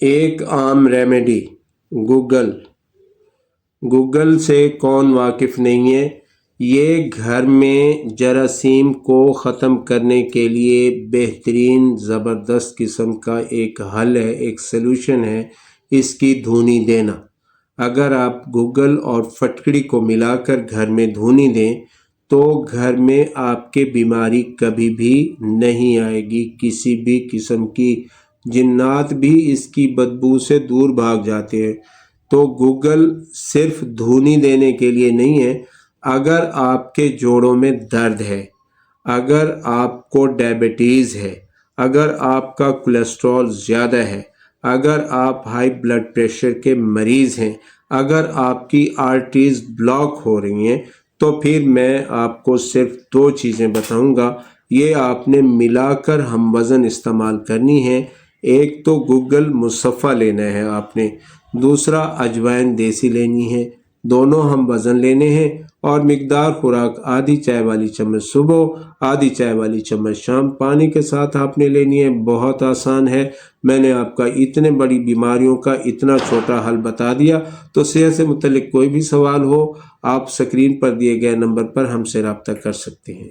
ایک عام remedy Google سے کون واقف نہیں ہے؟ یہ گھر میں جراثیم کو ختم کرنے کے لیے بہترین زبردست قسم کا ایک حل ہے، ایک سلوشن ہے، اس کی دھونی دینا۔ اگر آپ گوگل اور فٹکڑی کو ملا کر گھر میں دھونی دیں تو گھر میں آپ کے بیماری کبھی بھی نہیں آئے گی، کسی بھی قسم کی جنات بھی اس کی بدبو سے دور بھاگ جاتے ہیں۔ تو گوگل صرف دھونی دینے کے لیے نہیں ہے، اگر آپ کے جوڑوں میں درد ہے، اگر آپ کو ڈائبٹیز ہے، اگر آپ کا کولیسٹرول زیادہ ہے، اگر آپ ہائی بلڈ پریشر کے مریض ہیں، اگر آپ کی آرٹریز بلاک ہو رہی ہیں، تو پھر میں آپ کو صرف 2 چیزیں بتاؤں گا، یہ آپ نے ملا کر ہم وزن استعمال کرنی ہے۔ ایک تو گوگل مصفہ لینا ہے آپ نے، دوسرا اجوائن دیسی لینی ہے، دونوں ہم وزن لینے ہیں، اور مقدار خوراک آدھی چائے والی چمچ صبح، آدھی چائے والی چمچ شام، پانی کے ساتھ آپ نے لینی ہے۔ بہت آسان ہے، میں نے آپ کا اتنے بڑی بیماریوں کا اتنا چھوٹا حل بتا دیا۔ تو صحت سے متعلق کوئی بھی سوال ہو، آپ سکرین پر دیے گئے نمبر پر ہم سے رابطہ کر سکتے ہیں۔